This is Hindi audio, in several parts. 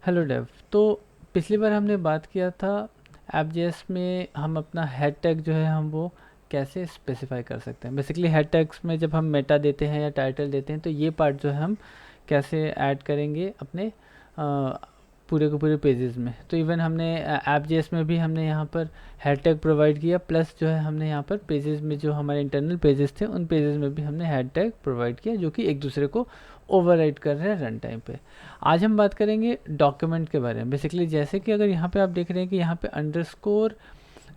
Hello Dave. तो पिछली बार हमने बात किया था ऐप.जेएस में हम अपना हेड टैग जो है हम वो कैसे स्पेसिफाई कर सकते हैं। बेसिकली हेड टैग्स में जब हम मेटा देते हैं या टाइटल देते हैं तो ये पार्ट जो है हम कैसे ऐड करेंगे अपने पूरे के पूरे पेजेस में। तो इवन हमने ऐप.जेएस में भी हमने यहाँ पर हेड टैग प्रोवाइड किया, प्लस जो है हमने यहाँ पर पेजेस में जो हमारे इंटरनल पेजेस थे उन पेजेस में भी हमने हेड टैग प्रोवाइड किया जो कि एक दूसरे को ओवरराइड कर रहे हैं रन टाइम पे। आज हम बात करेंगे डॉक्यूमेंट के बारे में। बेसिकली जैसे कि अगर यहाँ पे आप देख रहे हैं कि यहाँ पे अंडरस्कोर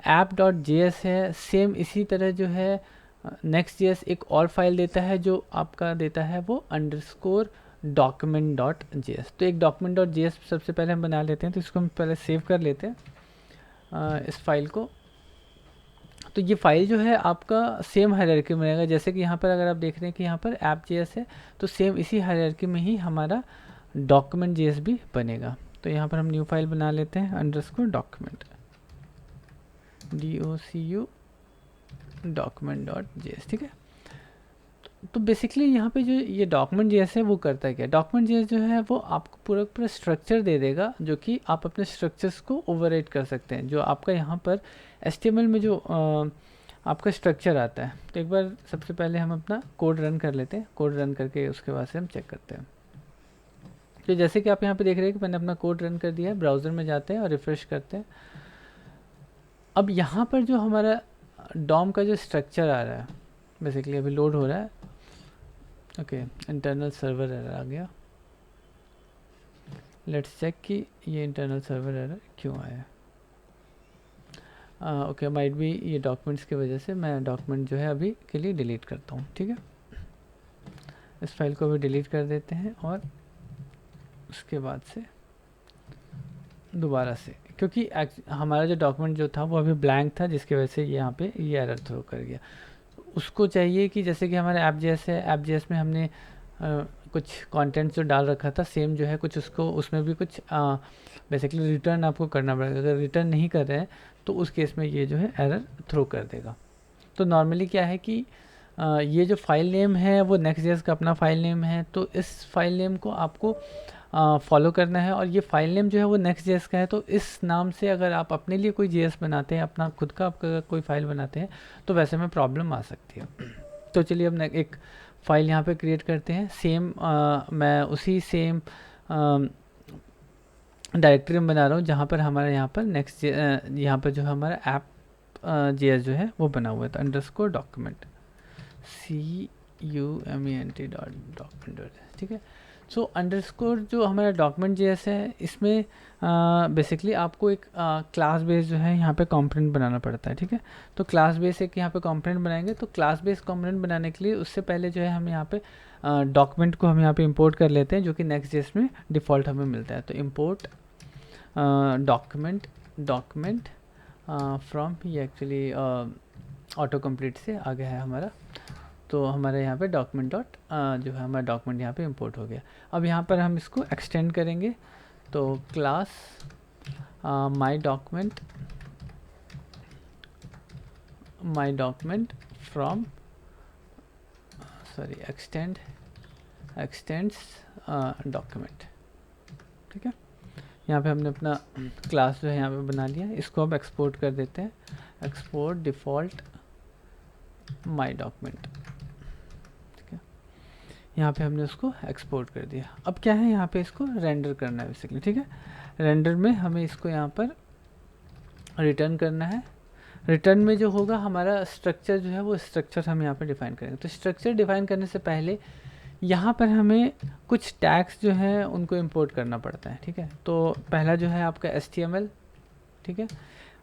app.js है, सेम इसी तरह जो है next.js एक और फाइल देता है जो आपका देता है वो अंडरस्कोर document.js। तो एक document.js सबसे पहले हम बना लेते हैं, तो इसको हम पहले सेव कर लेते हैं इस फाइल को। तो ये फाइल जो है आपका सेम हायरार्की में रहेगा। जैसे कि यहाँ पर अगर आप देख रहे हैं कि यहाँ पर app.js है तो सेम इसी हायरार्की में ही हमारा document.js भी बनेगा। तो यहाँ पर हम न्यू फाइल बना लेते हैं अंडरस्कोर डॉक्यूमेंट document.js। ठीक है। तो बेसिकली यहाँ पे जो ये document.js है वो करता है क्या। document.js जो है वो आपको पूरा पूरा स्ट्रक्चर दे देगा जो कि आप अपने स्ट्रक्चर्स को ओवरराइड कर सकते हैं। जो आपका यहाँ पर HTML में जो आपका स्ट्रक्चर आता है, तो एक बार सबसे पहले हम अपना कोड रन कर लेते हैं। कोड रन करके उसके बाद से हम चेक करते हैं। तो जैसे कि आप यहाँ पे देख रहे हैं कि मैंने अपना कोड रन कर दिया है। ब्राउज़र में जाते हैं और रिफ्रेश करते हैं। अब यहाँ पर जो हमारा डॉम का जो स्ट्रक्चर आ रहा है, बेसिकली अभी लोड हो रहा है। ओके, इंटरनल सर्वर एरर आ गया। लेट्स चेक कि ये इंटरनल सर्वर एरर क्यों आया। ओके, माइट बी ये डॉक्यूमेंट्स की वजह से। मैं डॉक्यूमेंट जो है अभी के लिए डिलीट करता हूँ। ठीक है, इस फाइल को भी डिलीट कर देते हैं और उसके बाद से दोबारा से, क्योंकि हमारा जो डॉक्यूमेंट जो था वो अभी ब्लैंक था जिसकी वजह से यहाँ पे ये एरर थ्रो कर गया। उसको चाहिए कि जैसे कि हमारे ऐप.जेएस है, ऐप.जेएस में हमने कुछ कंटेंट जो डाल रखा था सेम जो है कुछ उसको उसमें भी कुछ बेसिकली रिटर्न आपको करना पड़ेगा। अगर रिटर्न नहीं कर रहे हैं तो उस केस में ये जो है एरर थ्रो कर देगा। तो नॉर्मली क्या है कि ये जो फाइल नेम है वो नेक्स्ट.जेएस का अपना फाइल नेम है, तो इस फाइल नेम को आपको फॉलो करना है। और ये फाइल नेम जो है वो नेक्स्ट.जेएस का है, तो इस नाम से अगर आप अपने लिए कोई जेएस बनाते हैं, अपना खुद का आपका कोई फाइल बनाते हैं, तो वैसे में प्रॉब्लम आ सकती है। तो चलिए अब एक फ़ाइल यहाँ पे क्रिएट करते हैं। सेम मैं उसी सेम डायरेक्टरी में बना रहा हूँ जहाँ पर हमारा यहाँ पर नेक्स्ट यहाँ पर जो हमारा ऐप जेएस जो है वो बना हुआ है। तो अंडरस्कोर डॉक्यूमेंट CUMENT.document। ठीक है। सो अंडरस्कोर जो हमारा डॉक्यूमेंट जेएस है इसमें बेसिकली आपको एक क्लास बेस जो है यहाँ पे कंपोनेंट बनाना पड़ता है। ठीक है। तो क्लास बेस एक यहाँ पे कंपोनेंट बनाएंगे। तो क्लास बेस कंपोनेंट बनाने के लिए उससे पहले जो है हम यहाँ पे डॉक्यूमेंट को हम यहाँ पे इंपोर्ट कर लेते हैं जो कि नेक्स्ट जेएस में डिफ़ॉल्ट हमें मिलता है। तो इंपोर्ट डॉक्यूमेंट फ्रॉम, ये एक्चुअली ऑटो कंप्लीट से आ गया है हमारा। तो हमारे यहाँ पे डॉक्यूमेंट डॉट जो है हमारा डॉक्यूमेंट यहाँ पे इंपोर्ट हो गया। अब यहाँ पर हम इसको एक्सटेंड करेंगे। तो class my document from sorry x tends document. ठीक है। यहाँ पे हमने अपना क्लास जो है यहाँ पे बना लिया। इसको अब एक्सपोर्ट कर देते हैं। एक्सपोर्ट डिफ़ॉल्ट माई डॉक्यूमेंट। यहाँ पे हमने उसको एक्सपोर्ट कर दिया। अब क्या है, यहाँ पे इसको रेंडर करना है बेसिकली। ठीक है। रेंडर में हमें इसको यहाँ पर रिटर्न करना है। रिटर्न में जो होगा हमारा स्ट्रक्चर जो है वो स्ट्रक्चर हम यहाँ पर डिफ़ाइन करेंगे। तो स्ट्रक्चर डिफ़ाइन करने से पहले यहाँ पर हमें कुछ टैग्स जो है उनको इंपोर्ट करना पड़ता है। ठीक है। तो पहला जो है आपका HTML। ठीक है।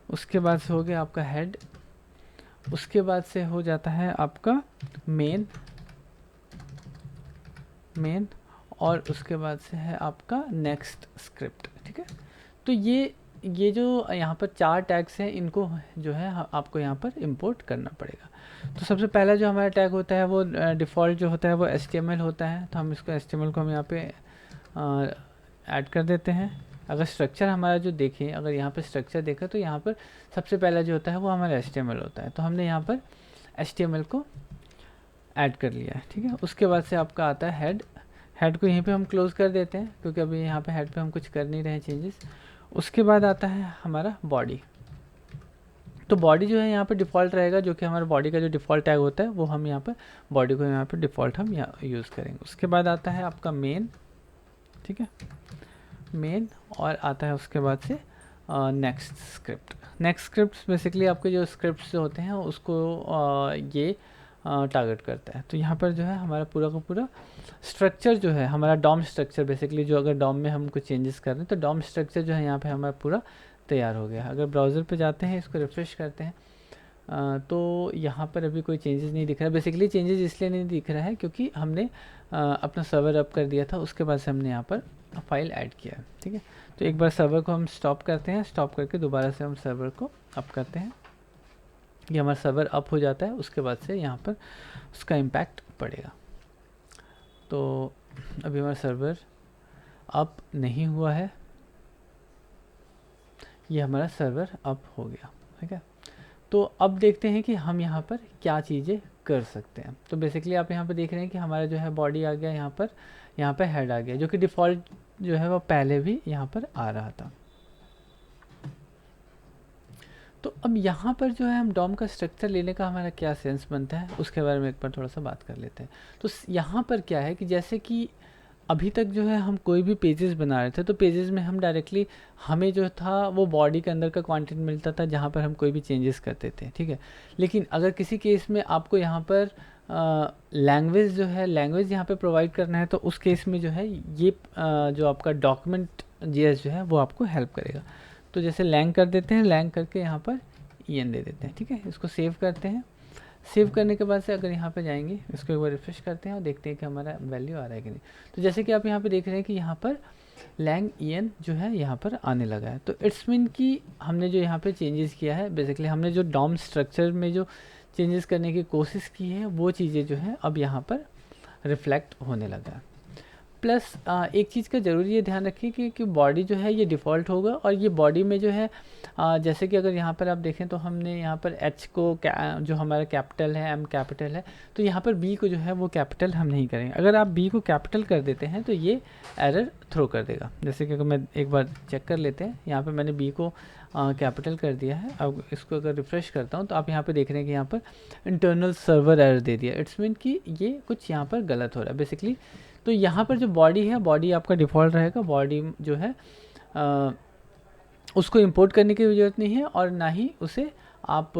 उसके बाद से हो गया आपका हेड। उसके बाद से हो जाता है आपका मेन और उसके बाद से है आपका नेक्स्ट स्क्रिप्ट। ठीक है। तो ये जो यहाँ पर 4 टैग्स हैं इनको जो है आपको यहाँ पर इंपोर्ट करना पड़ेगा। तो सबसे पहला जो हमारा टैग होता है वो डिफ़ॉल्ट जो होता है वो HTML होता है। तो हम इसको HTML को हम यहाँ पे ऐड कर देते हैं। अगर स्ट्रक्चर हमारा जो देखें, अगर यहाँ पर स्ट्रक्चर देखा तो यहाँ पर सबसे पहला जो होता है वो हमारा HTML होता है। तो हमने यहाँ पर HTML को ऐड कर लिया है। ठीक है। उसके बाद से आपका आता है हेड को यहीं पे हम क्लोज़ कर देते हैं क्योंकि अभी यहाँ पे हेड पे हम कुछ कर नहीं रहे हैं चेंजेस। उसके बाद आता है हमारा बॉडी। तो बॉडी जो है यहाँ पे डिफ़ॉल्ट रहेगा, जो कि हमारा बॉडी का जो डिफ़ॉल्ट टैग होता है वो हम यहाँ पर बॉडी को यहाँ पे डिफ़ॉल्ट हम यहाँ यूज़ करेंगे। उसके बाद आता है आपका मेन, ठीक है, मेन, और आता है उसके बाद से next script. Next script basically आपके जो स्क्रिप्ट्स जो होते हैं उसको ये टारगेट करता है। तो यहाँ पर जो है हमारा पूरा का पूरा स्ट्रक्चर जो है हमारा डॉम स्ट्रक्चर, बेसिकली जो अगर डॉम में हम कुछ चेंजेस कर रहे हैं तो डॉम स्ट्रक्चर जो है यहाँ पे हमारा पूरा तैयार हो गया। अगर ब्राउज़र पे जाते हैं, इसको रिफ़्रेश करते हैं, तो यहाँ पर अभी कोई चेंजेस नहीं दिख रहा है। बेसिकली चेंजेस इसलिए नहीं दिख रहा है क्योंकि हमने अपना सर्वर अप कर दिया था, उसके बाद से हमने यहाँ पर फाइल ऐड किया है, ठीक है। तो एक बार सर्वर को हम स्टॉप करते हैं, स्टॉप करके दोबारा से हम सर्वर को अप करते हैं, ये हमारा सर्वर अप हो जाता है। उसके बाद से यहाँ पर उसका इम्पैक्ट पड़ेगा। तो अभी हमारा सर्वर अप नहीं हुआ है, ये हमारा सर्वर अप हो गया, ठीक है। तो अब देखते हैं कि हम यहाँ पर क्या चीज़ें कर सकते हैं। तो बेसिकली आप यहाँ पर देख रहे हैं कि हमारा जो है बॉडी आ गया, यहाँ पर हेड आ गया, जो कि डिफ़ॉल्ट जो है वो पहले भी यहाँ पर आ रहा था। तो अब यहाँ पर जो है हम डॉम का स्ट्रक्चर लेने का हमारा क्या सेंस बनता है उसके बारे में एक बार थोड़ा सा बात कर लेते हैं। तो यहाँ पर क्या है कि जैसे कि अभी तक जो है हम कोई भी पेजेस बना रहे थे तो पेजेस में हम डायरेक्टली हमें जो था वो बॉडी के अंदर का कंटेंट मिलता था जहाँ पर हम कोई भी चेंजेस करते थे, ठीक है। लेकिन अगर किसी केस में आपको यहाँ पर लैंग्वेज जो है लैंग्वेज यहाँ पे प्रोवाइड करना है तो उस केस में जो है ये जो आपका डॉक्यूमेंट JS जो है वो आपको हेल्प करेगा। तो जैसे लैंग कर देते हैं, लैंग करके यहाँ पर EN दे देते हैं, ठीक है। इसको सेव करते हैं। सेव करने के बाद से अगर यहाँ पे जाएंगे, इसको एक बार रिफ्रेश करते हैं और देखते हैं कि हमारा वैल्यू आ रहा है कि नहीं। तो जैसे कि आप यहाँ पे देख रहे हैं कि यहाँ पर लैंग EN जो है यहाँ पर आने लगा है। तो इट्स मीन कि हमने जो यहाँ पे चेंजेस किया है, बेसिकली हमने जो डॉम स्ट्रक्चर में जो चेंजेस करने की कोशिश की है वो चीज़ें जो है अब यहाँ पर रिफ्लेक्ट होने लगा है। प्लस एक चीज़ का ज़रूरी ये ध्यान रखिए कि बॉडी जो है ये डिफ़ॉल्ट होगा, और ये बॉडी में जो है जैसे कि अगर यहाँ पर आप देखें तो हमने यहाँ पर H को जो हमारा कैपिटल है, M कैपिटल है, तो यहाँ पर B को जो है वो कैपिटल हम नहीं करेंगे। अगर आप B को कैपिटल कर देते हैं तो ये एरर थ्रो कर देगा। जैसे कि अगर मैं एक बार चेक कर लेते हैं, यहाँ पर मैंने B को कैपिटल कर दिया है। अब इसको अगर रिफ़्रेश करता हूँ तो आप यहाँ पे देख रहे हैं कि यहाँ पर इंटरनल सर्वर एरर दे दिया। इट्स मीन कि ये कुछ यहाँ पर गलत हो रहा है बेसिकली। तो यहाँ पर जो बॉडी है, बॉडी आपका डिफ़ॉल्ट रहेगा। बॉडी जो है उसको इंपोर्ट करने की ज़रूरत नहीं है, और ना ही उसे आप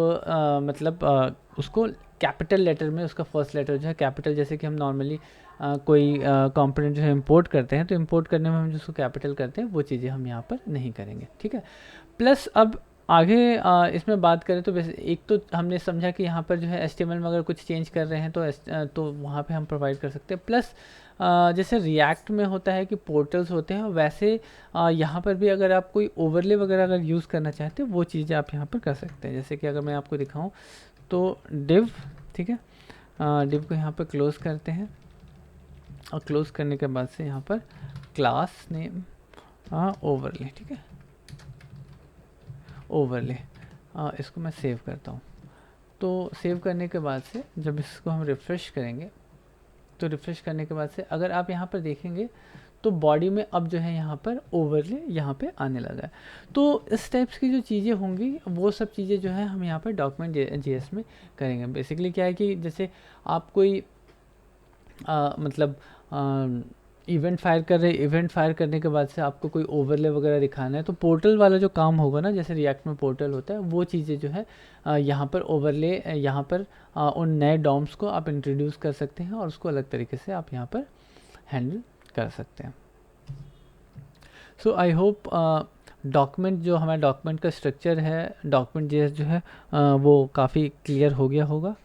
उसको कैपिटल लेटर में उसका फर्स्ट लेटर जो है कैपिटल, जैसे कि हम नॉर्मली कोई कंपोनेंट जो है इंपोर्ट करते हैं तो इंपोर्ट करने में हम जिसको कैपिटल करते हैं वो चीज़ें हम यहाँ पर नहीं करेंगे, ठीक है। प्लस अब आगे इसमें बात करें तो वैसे एक तो हमने समझा कि यहाँ पर जो है HTML में अगर कुछ चेंज कर रहे हैं तो वहाँ पे हम प्रोवाइड कर सकते हैं। प्लस जैसे रिएक्ट में होता है कि पोर्टल्स होते हैं, वैसे यहाँ पर भी अगर आप कोई ओवरले वगैरह अगर यूज़ करना चाहते हैं वो चीज़ें आप यहाँ पर कर सकते हैं। जैसे कि अगर मैं आपको दिखाऊँ तो डिव, ठीक है, डिव को यहाँ पर क्लोज़ करते हैं, और क्लोज़ करने के बाद से यहाँ पर क्लास नेम ओवरले, ठीक है, ओवरले, इसको मैं सेव करता हूँ। तो सेव करने के बाद से जब इसको हम रिफ़्रेश करेंगे तो रिफ़्रेश करने के बाद से अगर आप यहाँ पर देखेंगे तो बॉडी में अब जो है यहाँ पर ओवरले यहाँ पे आने लगा है। तो इस टाइप्स की जो चीज़ें होंगी वो सब चीज़ें जो है हम यहाँ पर डॉक्यूमेंट JS में करेंगे। बेसिकली क्या है कि जैसे आप कोई इवेंट फायर कर रहे हैं, इवेंट फायर करने के बाद से आपको कोई ओवरले वगैरह दिखाना है तो पोर्टल वाला जो काम होगा ना, जैसे रिएक्ट में पोर्टल होता है, वो चीज़ें जो है यहाँ पर ओवरले, यहाँ पर उन नए डॉम्स को आप इंट्रोड्यूस कर सकते हैं और उसको अलग तरीके से आप यहाँ पर हैंडल कर सकते हैं। सो आई होप डॉक्यूमेंट जो हमारा डॉक्यूमेंट का स्ट्रक्चर है, डॉक्यूमेंट JS जो है वो काफ़ी क्लियर हो गया होगा।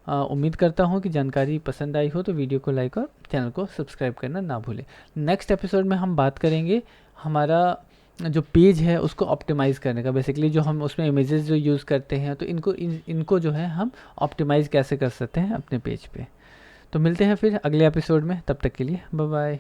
उम्मीद करता हूँ कि जानकारी पसंद आई हो तो वीडियो को लाइक और चैनल को सब्सक्राइब करना ना भूलें। नेक्स्ट एपिसोड में हम बात करेंगे हमारा जो पेज है उसको ऑप्टिमाइज़ करने का। बेसिकली जो हम उसमें इमेजेस जो यूज़ करते हैं तो इनको जो है हम ऑप्टिमाइज़ कैसे कर सकते हैं अपने पेज पे। तो मिलते हैं फिर अगले एपिसोड में, तब तक के लिए बाय बाय।